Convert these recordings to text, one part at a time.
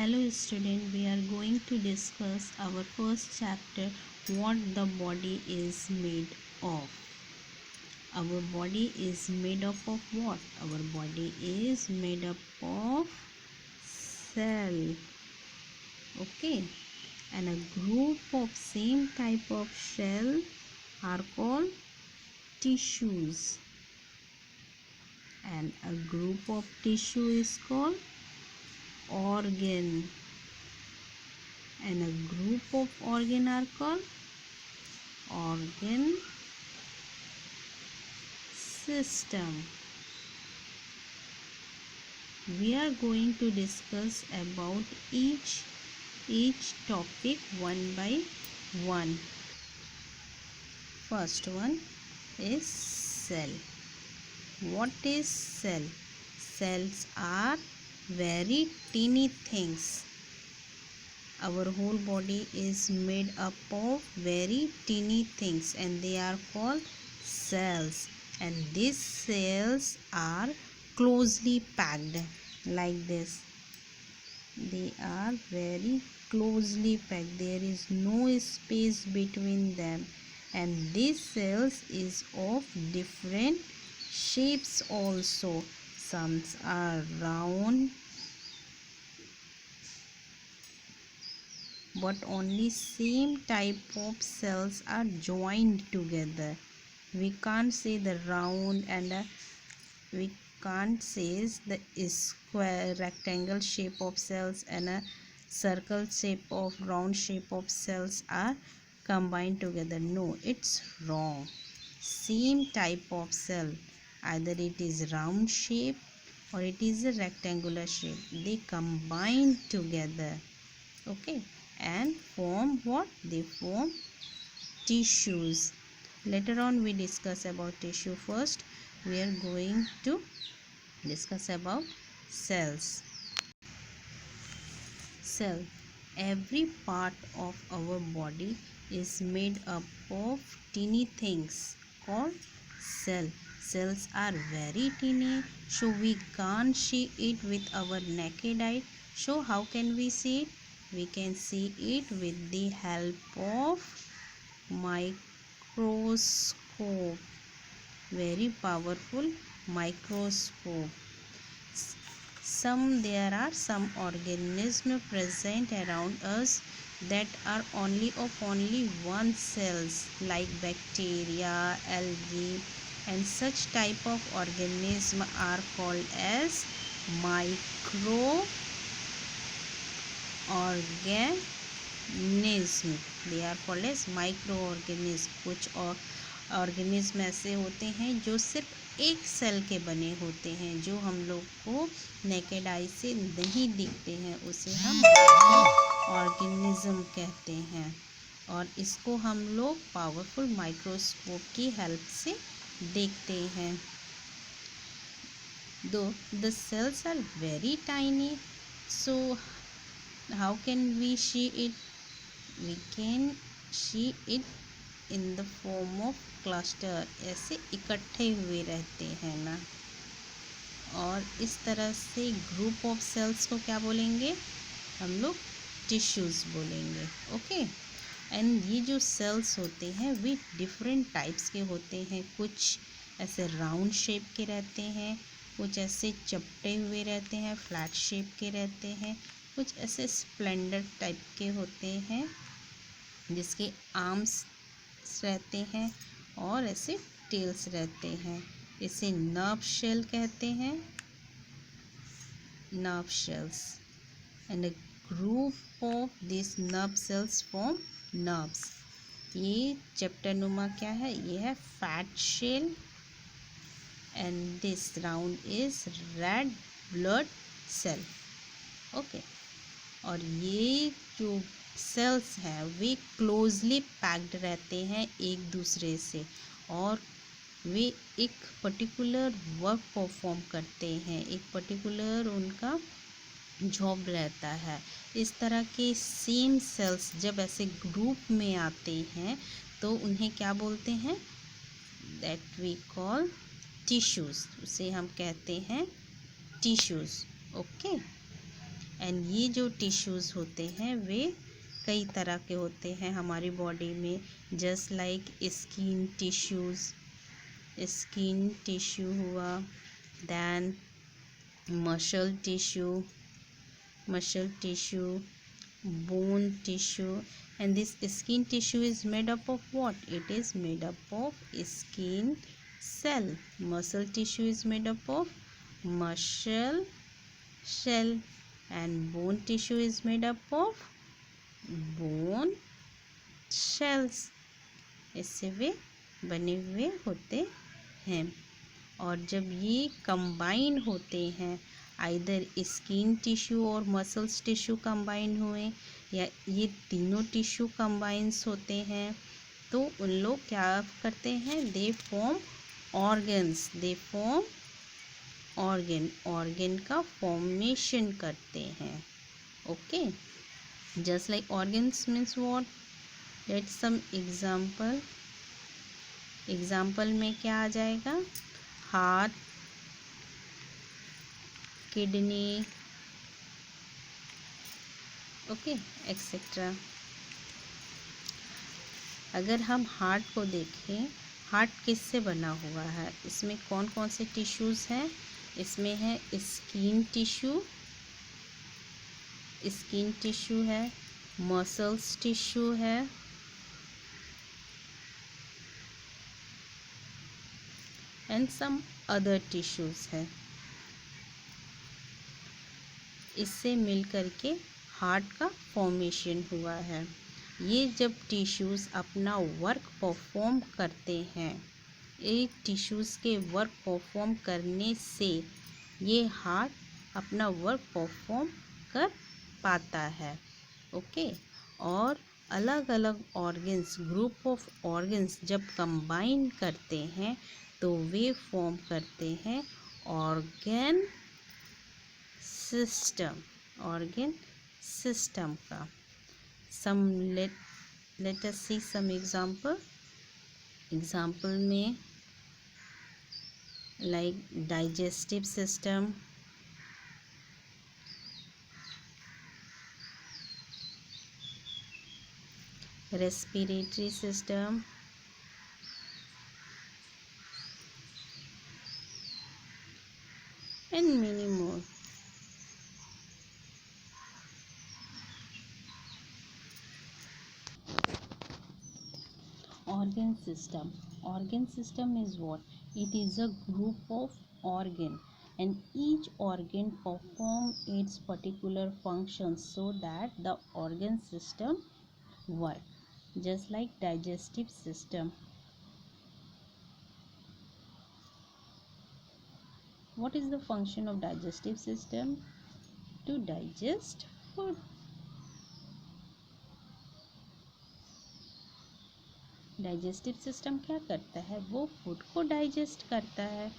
Hello student, we are going to discuss our first chapter, what the body is made of. Our body is made up of what? Our body is made up of cell. Okay, and a group of same type of shell are called tissues, and a group of tissue is called organ, and a group of organ are called organ system. We are going to discuss about each topic one by one. First one is cell. What is cell? Cells are very teeny things. Our whole body is made up of very teeny things and they are called cells, and these cells are closely packed like this. They are very closely packed. There is no space between them, and these cells is of different shapes also. Some are round, but only same type of cells are joined together. We can't say the round and we can't say the square rectangle shape of cells and a circle shape of round shape of cells are combined together. No, it's wrong. Same type of cell, either it is round shape or it is a rectangular shape, they combine together, okay, and form what? They form tissues. Later on we discuss about tissue. First we are going to discuss about cells. Cell. Every part of our body is made up of teeny things called cell. Cells are very teeny, so we can't see it with our naked eye. So how can we see it? We can see it with the help of microscope. Very powerful microscope. There are some organisms present around us that are only one cells, like bacteria, algae, and such type of organism are called as microorganism. They are called as microorganism. कुछ organism ऐसे होते हैं जो सिर्फ एक cell के बने होते हैं, जो हम लोग को नेकेड आई से नहीं दिखते हैं, उसे हम ऑर्गेनिज्म कहते हैं, और इसको हम लोग पावरफुल माइक्रोस्कोप की हेल्प से देखते हैं. Though the cells are very tiny, so how can we see it? We can see it in the form of cluster. ऐसे इकट्ठे हुए रहते हैं ना, और इस तरह से ग्रुप ऑफ सेल्स को क्या बोलेंगे हम लोग? टिश्यूज बोलेंगे. ओके, एंड ये जो सेल्स होते हैं वे डिफरेंट टाइप्स के होते हैं. कुछ ऐसे राउंड शेप के रहते हैं, कुछ ऐसे चपटे हुए रहते हैं, फ्लैट शेप के रहते हैं, कुछ ऐसे स्प्लेंडर टाइप के होते हैं जिसके आर्म्स रहते हैं और ऐसे टेल्स रहते हैं. इसे नर्व शेल कहते हैं, nerve cells, and a group of this nerve cells form nerves. ये चैप्टर नुमा क्या है? ये है fat cell, and this round is red blood cell. Okay, और ये जो सेल्स हैं वे क्लोजली पैक्ड रहते हैं एक दूसरे से, और वे एक पर्टिकुलर वर्क परफॉर्म करते हैं, एक पर्टिकुलर उनका जॉब रहता है. इस तरह के सेम सेल्स जब ऐसे ग्रुप में आते हैं तो उन्हें क्या बोलते हैं? That we call tissues. उसे हम कहते हैं टिश्यूज. ओके, एंड ये जो टिश्यूज़ होते हैं वे कई तरह के होते हैं हमारी बॉडी में, जस्ट लाइक स्किन टिश्यू हुआ, then muscle tissue, bone tissue, and this skin tissue is made up of what? It is made up of skin cell. Muscle tissue is made up of muscle shell, and bone tissue is made up of bone shells. इससे वे बने हुए होते हैं, और जब ये combine होते हैं, आइदर स्किन टिश्यू और मसल्स टिश्यू कंबाइन हुए या ये तीनों टिश्यू कंबाइंस होते हैं, तो उन लोग क्या करते हैं? दे फॉर्म ऑर्गन का फॉर्मेशन करते हैं. Okay, just like organs means what? Let's some example में क्या आ जाएगा? Heart, kidney, okay, etcetera. अगर हम हार्ट को देखें, हार्ट किससे बना हुआ है? इसमें कौन कौन से टिश्यूज़ हैं? इसमें है स्किन टिश्यू है, मसल्स टिश्यू है, एंड सम अदर टिश्यूज़ है. इससे मिल करके हार्ट का फॉर्मेशन हुआ है. ये जब टिश्यूज़ अपना वर्क परफॉर्म करते हैं, ये टिश्यूज़ के वर्क परफॉर्म करने से ये हार्ट अपना वर्क परफॉर्म कर पाता है. ओके, और अलग अलग ऑर्गन्स, ग्रुप ऑफ ऑर्गन्स जब कंबाइन करते हैं तो वे फॉर्म करते हैं ऑर्गन सिस्टम का. let us see some example में like digestive system, respiratory system, and many more. Organ system is what? It is a group of organ, and each organ perform its particular functions so that the organ system work. Just like digestive system. What is the function of digestive system? To digest food. Digestive system क्या करता है? वो food को digest करता है.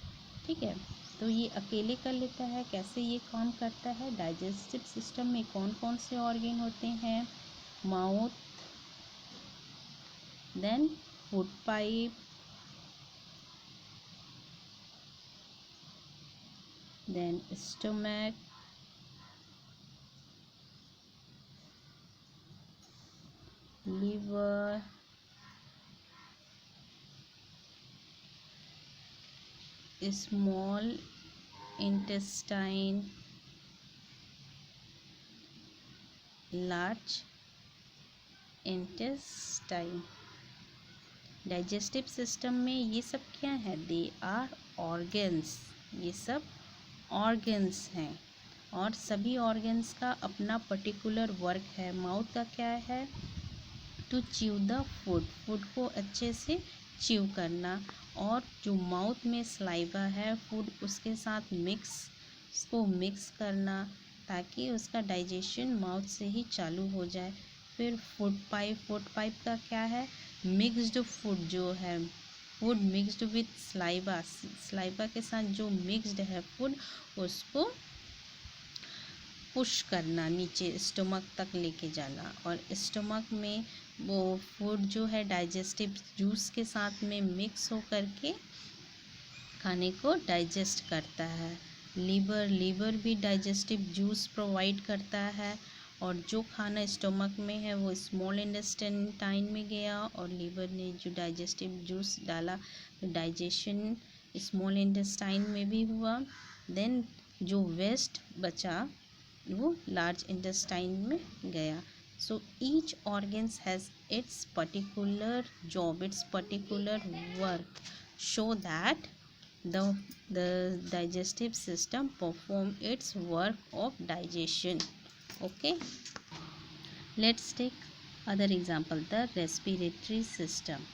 ठीक है, तो ये अकेले कर लेता है? कैसे ये काम करता है? डाइजेस्टिव सिस्टम में कौन कौन से ऑर्गन होते हैं? Mouth, then food pipe, then stomach, liver, small intestine, large intestine. Digestive system में ये सब क्या है? They are organs. ये सब ऑर्गन्स हैं, और सभी ऑर्गन्स का अपना पर्टिकुलर वर्क है. माउथ का क्या है? टू च्यू द फूड को अच्छे से च्यू करना, और जो माउथ में सलाइवा है फूड उसके साथ उसको मिक्स करना ताकि उसका डाइजेशन माउथ से ही चालू हो जाए. फिर फूड पाइप का क्या है? मिक्स्ड फूड जो है, फूड मिक्स्ड विथ सलाइवा के साथ जो मिक्स्ड है फूड, उसको पुश करना, नीचे स्टमक तक लेके जाना, और स्टमक में वो फूड जो है डाइजेस्टिव जूस के साथ में मिक्स हो करके खाने को डाइजेस्ट करता है. लीवर भी डाइजेस्टिव जूस प्रोवाइड करता है, और जो खाना स्टमक में है वो स्मॉल इंटेस्टाइन में गया और लीवर ने जो डाइजेस्टिव जूस डाला, डाइजेशन स्मॉल इंटेस्टाइन में भी हुआ। देन जो वेस्ट बचा वो लार्ज इंटेस्टाइन में गया। So each organs has its particular job, it's particular work, show that the digestive system perform its work of digestion. Okay, let's take other example, the respiratory system.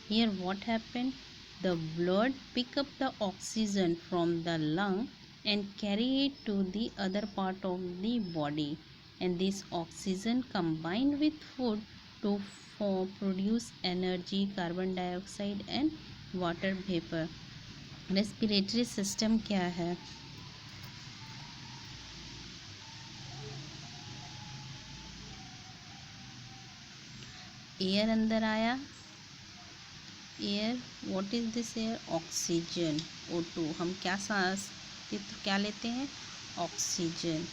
Here what happened, the blood pick up the oxygen from the lung and carry it to the other part of the body, and this oxygen combined with food to produce energy, carbon dioxide and water vapor. Respiratory system क्या है? Air अंदर आया, air, what is this air? Oxygen, O2। हम क्या सांस क्या लेते हैं? ऑक्सीजन।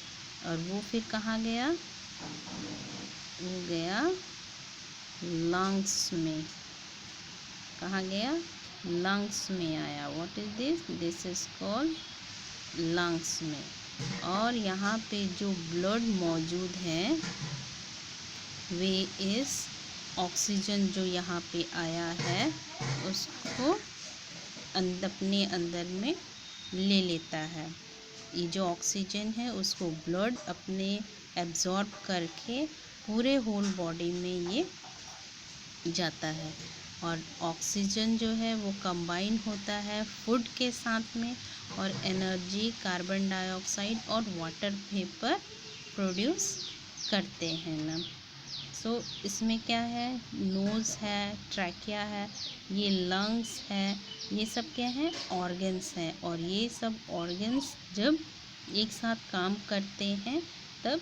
और वो फिर कहाँ गया? वो गया लंग्स में। कहाँ गया? लंग्स में आया। What is this? This is called lungs में। और यहाँ पे जो ब्लड मौजूद है वे इस ऑक्सीजन जो यहाँ पे आया है उसको अपने अंदर में ले लेता है। ये जो ऑक्सीजन है उसको ब्लड अपने एब्जॉर्ब करके पूरे होल बॉडी में ये जाता है, और ऑक्सीजन जो है वो कंबाइन होता है फूड के साथ में और एनर्जी, कार्बन डाइऑक्साइड और वाटर वेपर प्रोड्यूस करते हैं ना। सो इसमें क्या है? नोज़ है, ट्रैकिया है, ये लंग्स है, ये सब क्या है? ऑर्गन्स हैं। और ये सब ऑर्गन्स जब एक साथ काम करते हैं तब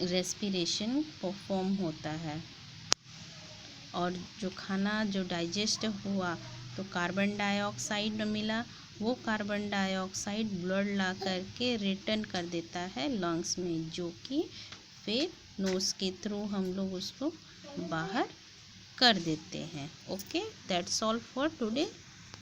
रेस्पिरेशन परफॉर्म होता है। और जो खाना जो डाइजेस्ट हुआ तो कार्बन डाइऑक्साइड मिला, वो कार्बन डाइऑक्साइड ब्लड ला करके रिटर्न कर देता है लंग्स में, जो कि फिर नोज़ के थ्रू हम लोग उसको बाहर कर देते हैं। Okay, that's all for today.